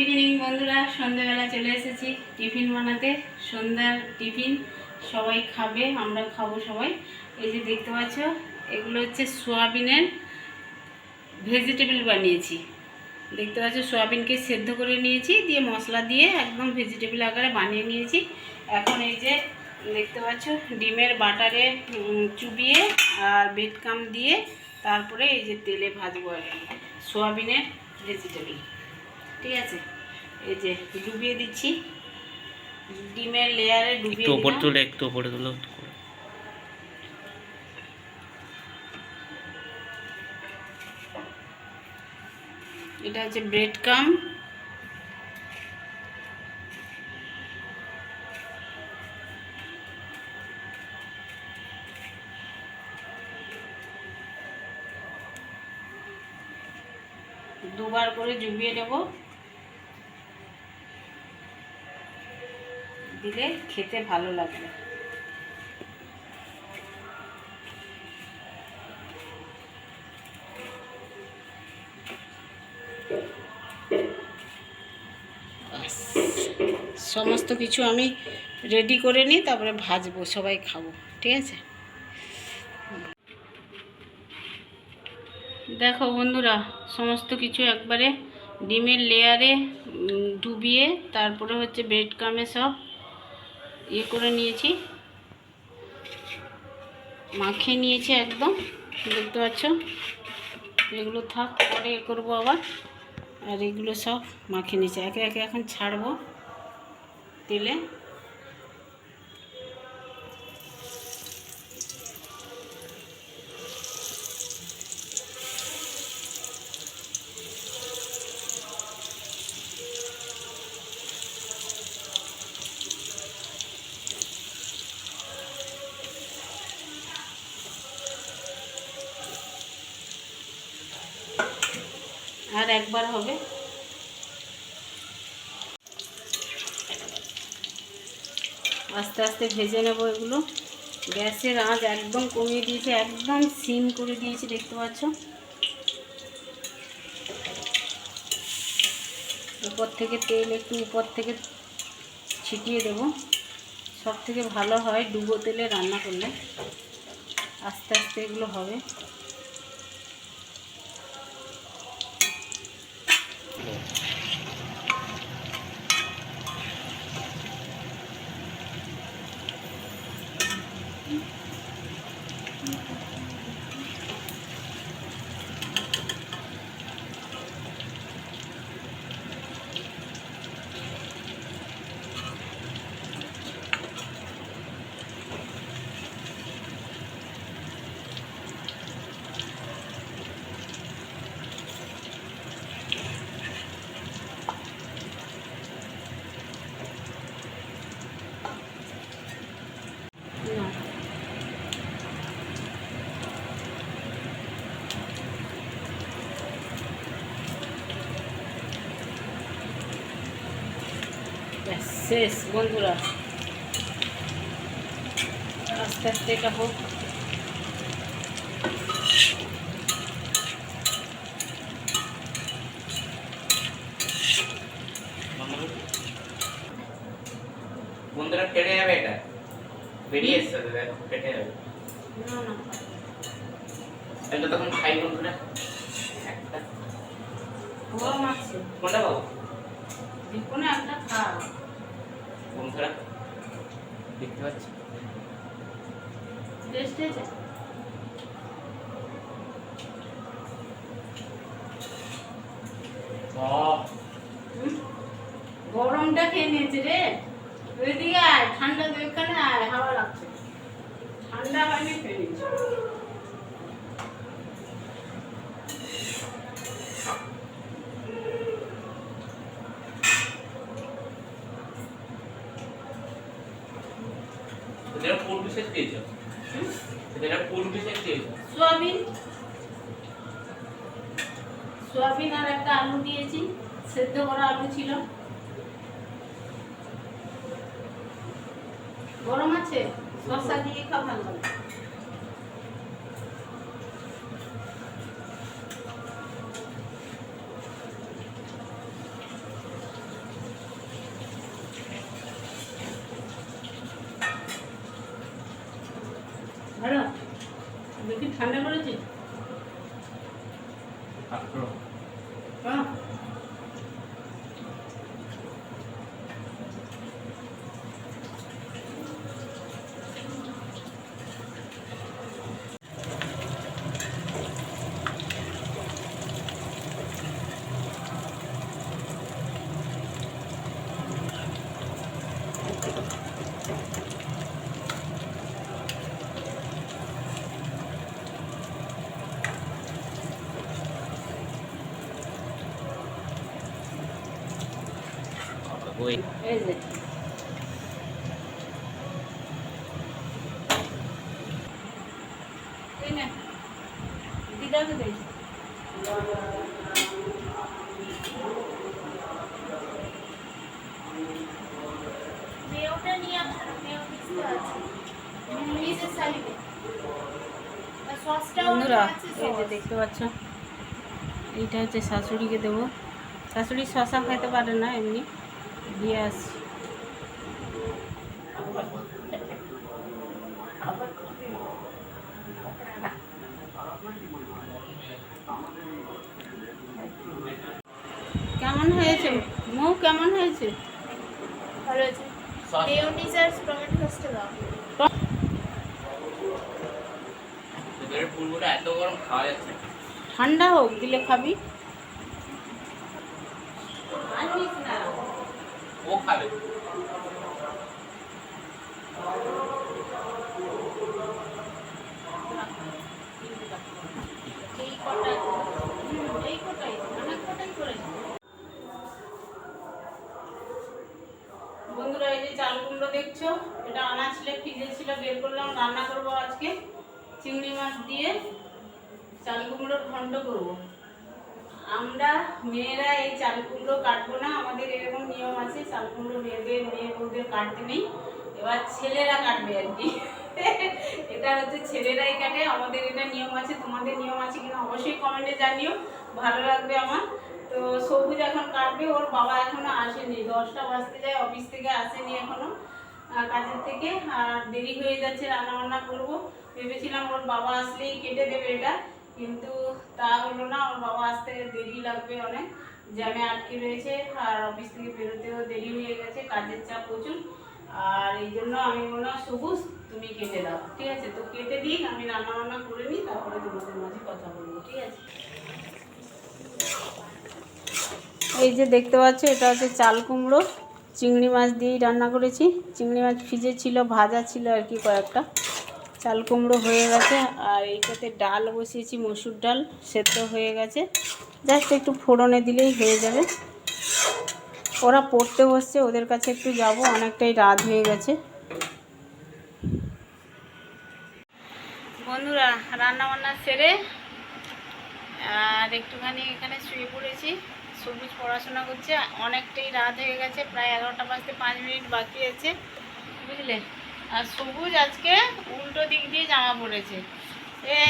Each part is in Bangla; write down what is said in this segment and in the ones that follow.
ইভিনিং বন্ধুরা, সন্ধ্যাবেলা চলে এসেছি টিফিন বানাতে। সন্ধ্যার টিফিন সবাই খাবে, আমরা খাবো সবাই। এই যে দেখতে পাচ্ছ, এগুলো হচ্ছে সোয়াবিনের ভেজিটেবল বানিয়েছি। দেখতে পাচ্ছ, সোয়াবিনকে সেদ্ধ করে নিয়েছি, দিয়ে মশলা দিয়ে একদম ভেজিটেবল আকারে বানিয়ে নিয়েছি। এখন এই যে দেখতে পাচ্ছ, ডিমের বাটারে চুবিয়ে আর বেডকাম দিয়ে তারপরে এই যে তেলে ভাজবো আর কি সোয়াবিনের ভেজিটেবল। ঠিক আছে, এই যে ডুবিয়ে দিচ্ছি, ডিমের লেয়ারে ডুবিয়ে একটু উপরে তুলে একটু উপরে তুলো। এটা হচ্ছে ব্রেড কাম। দুবার করে ডুবিয়ে নেব, দিলে খেতে ভালো লাগবে। সমস্ত কিছু আমি রেডি করে নিই, তারপরে ভাজবো, সবাই খাবো। ঠিক আছে, দেখো বন্ধুরা, সমস্ত কিছু একবারে ডিমের লেয়ারে ডুবিয়ে তারপরে হচ্ছে ব্রেড কামে সব ইয়ে করে নিয়েছি, মাখিয়ে নিয়েছি একদম। দেখতে পাচ্ছ, এগুলো থাক, পরে এ করবো আবার। আর এগুলো সব মাখিয়ে নিয়েছি, একে একে এখন ছাড়বো তেলে। আর একবার হবে। আস্তে আস্তে ভেজে নেব এগুলো। গ্যাসের আঁচ একদম কমিয়ে দিয়েছি, একদম সিম করে দিয়েছি। দেখতে পাচ্ছ, উপর থেকে তেল একটু উপর থেকে ছিটিয়ে দেব। সব থেকে ভালো হয় ডুবো তেলে রান্না করলে, আস্তে আস্তে এগুলো হবে। শেষ বন্ধুরা, আস্তে আস্তে এটা হোক। বন্ধুরা কেটে যাবে, এটা বেরিয়ে এসছে, কেটে যাবে। না না, এটা তখন খাই বন্ধুরা। একটা গরম আছে, কোনটা খাবো? যে কোনো একটা খাও বন্ধুরা, দেখতে পাচ্ছি টেস্ট হয়েছে। গরমটা খেয়ে নিয়েছে রে। ওইদিকে আয়, ঠান্ডা তো এখানে আয়, হাওয়া লাগছে। ঠান্ডা হয়নি, খেয়ে নিয়েছে। এটা কোন বিশেষ দিয়েছো? এটা কোন বিশেষ দিয়েছো? সোয়াবিন, সোয়াবিন আর একটা আলু দিয়েছি, সেদ্ধ করা আলু ছিল। গরম আছে, শসা দিয়ে খাওয়া ভালো লাগে। দেখি ঠান্ডা করেছে হ্যাঁ ওই এই যে এই না দিদাকে দেই মেয়োটা নিয়ে আসো, মেয়ো মিক্সটা আছে। মিয়োনিজের সাইডে। আর সসটাও বন্ধুরা আছে এই যে সস। দেখতে পাচ্ছ এইটা হচ্ছে শাশুড়িকে দেবো শাশুড়ি শশা খেতে পারে না এমনি দিয়ে আসছি কেমন হয়েছে মুখ কেমন হয়েছে ভালো আছে। মেয়োনিজ আর টমেটো সসটা দাও। তোদের ফুলগুলো এত গরম খাওয়া যাচ্ছে না। ঠান্ডা হোক দিলে খাবি আর নিস না ও খাবে এই কটাই এই কটাই অনেক কটাই করেছে বন্ধুরা এই যে চাল কুমড়ো দেখছো এটা আনা ছিল ফ্রিজে ছিল বের করলাম রান্না করবো আজকে চিংড়ি মাছ দিয়ে চাল কুমড়োর ঘন্ট করবো আমরা মেয়েরা এই চাল কুমড়ো কাটবো না আমাদের এরকম নিয়ম আছে চাল কুমড়ো মেয়েদের মেয়ে বউদের কাটতে নেই এবার ছেলেরা কাটবে আর কি এটা হচ্ছে ছেলেরাই কাটে আমাদের এটা নিয়ম আছে তোমাদের নিয়ম আছে কিনা অবশ্যই কমেন্টে জানিও ভালো লাগবে আমার তো সবুজ এখন কাটবে ওর বাবা এখনো আসেনি 10টা বাজতে যায় অফিস থেকে আসেনি এখনো কাজের থেকে আর দেরি হয়ে যাচ্ছে রান্না বান্না করবো ভেবেছিলাম ওর বাবা আসলেই কেটে দেবে এটা কিন্তু তা হলো না ওর বাবা আসতে দেরি লাগবে অনেক জ্যামে আটকে রয়েছে আর অফিস থেকে বেরোতেও দেরি হয়ে গেছে কাজের চাপ প্রচুর আর এই জন্য আমি মনে হয় সবুজ তুমি কেটে দাও ঠিক আছে তো কেটে দিই আমি রান্না বান্না করে নিই তারপরে তোমাদের মাঝে কথা বলবো ঠিক আছে এই যে দেখতে পাচ্ছ এটা হচ্ছে চাল কুমড়ো চিংড়ি মাছ দিয়েই রান্না করেছি চিংড়ি মাছ ফ্রিজে ছিল ভাজা ছিল আর কি কয়েকটা চাল কুমড়ো হয়ে গেছে আর এইটাতে ডাল বসিয়েছি মসুর ডাল সেদ্ধ হয়ে গেছে জাস্ট একটু ফোড়নে দিলেই হয়ে যাবে ওরা পড়তে বসছে ওদের কাছে একটু যাব অনেকটাই রাত হয়ে গেছে বন্ধুরা রান্না বান্না সেরে আর একটুখানি এখানে শুয়ে পড়েছি সবুজ পড়াশোনা করছে অনেকটাই রাত হয়ে গেছে প্রায় 11টা বাজতে 5 মিনিট বাকি আছে বুঝলে আর সবুজ আজকে উল্টো দিক দিয়ে জামা পড়েছে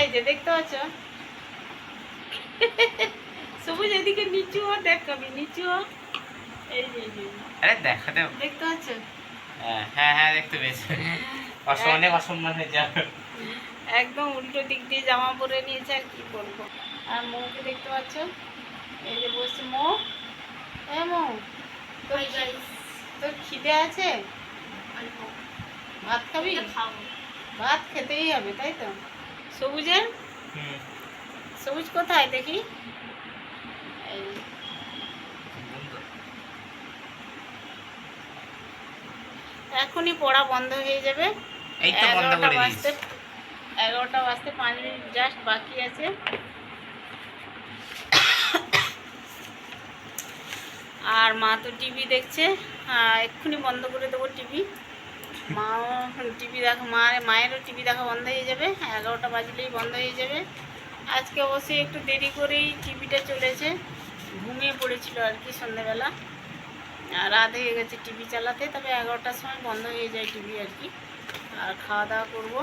এই যে দেখতে পাচ্ছ সবুজ এদিকে নিচু হ দেখ কবি নিচু হ এই যে আরে দেখাতে দেখতে পাচ্ছ হ্যাঁ হ্যাঁ দেখতে পেয়েছি অনেক অসম্মান হয়ে যাবে একদম উল্টো দিক দিয়ে জামা পরে নিয়েছে আর কি করবো আর মৌকে দেখতে পাচ্ছ এই যে বসছে মৌ হ্যাঁ মৌ তোর খিদে আছে ভাত খাবি ভাত খেতেই হবে তাই তো সবুজের সবুজ কোথায় দেখি এই এখনই পড়া বন্ধ হয়ে যাবে এই তো বন্ধ করে দিয়েছি 11টা বাজতে 5 মিনিট জাস্ট বাকি আছে আর মা তো টিভি দেখছে এক্ষুনি বন্ধ করে দেবো টিভি মাও টিভি দেখা মায়েরও টিভি দেখা বন্ধ হয়ে যাবে 11টা বাজলেই বন্ধ হয়ে যাবে আজকে অবশ্যই একটু দেরি করেই টিভিটা চলেছে ঘুমিয়ে পড়েছিল আর কি সন্ধ্যেবেলা রাত হয়ে গেছে টিভি চালাতে তবে 11টার সময় বন্ধ হয়ে যায় টিভি আর কি আর খাওয়া দাওয়া করবো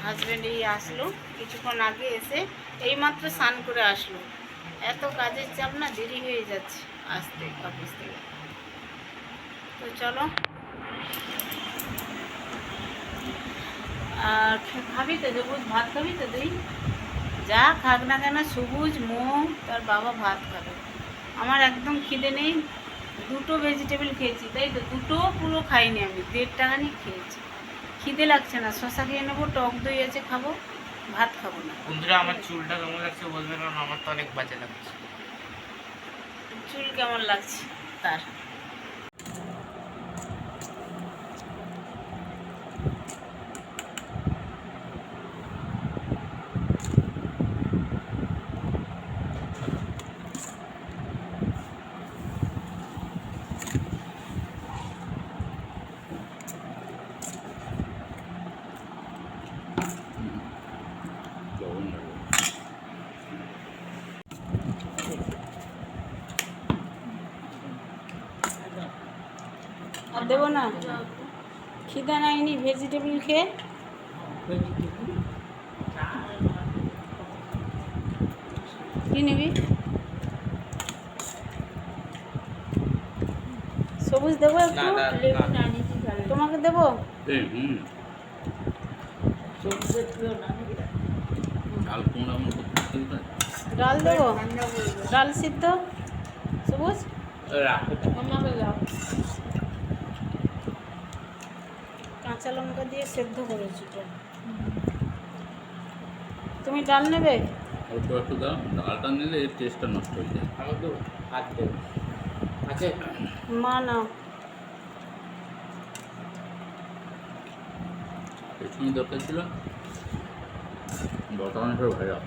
হাজব্যান্ড এই আসলো কিছুক্ষণ আগে এসে এইমাত্র স্নান করে আসলো এত কাজের চাপ না দেরি হয়ে যাচ্ছে আসতে অফিস থেকে তো চলো আর খাবি তো সবুজ ভাত খাবি তো তুই? যা খাক না কেন সবুজ তার বাবা ভাত খাবে। আমার একদম খিদে নেই, দুটো ভেজিটেবল খেয়েছি, তাই তো দুটো পুরো খাইনি, আমি 1.5 টাকানি খেয়েছি। খিদে লাগছে না, শশা খেয়ে নেবো, টক দই আছে খাবো, ভাত খাবো না। বন্ধুরা আমার চুলটা কেমন লাগছে বলবে, কারণ আমার তো অনেক বাজে লাগছে। চুল কেমন লাগছে তার? আর দেবো না, খিদা নাইনি ভেজিটেবল খেয়ে। কি নিবি? সবুজ দেবো একটু? তোমাকে দেবো? ডাল দেবো? ডাল সিদ্ধ সবুজ? কাঁচা লঙ্কা দিয়ে সেদ্ধ করেছি তো। তুমি ডাল নেবে? অল্প একটু দাও, ডালটা নিলে এর টেস্টটা নষ্ট হয়ে যায়। আমার তো হাত দেবো আছে। মা নাও। এর সঙ্গে দরকার ছিল বটা মাংসের ভাজা।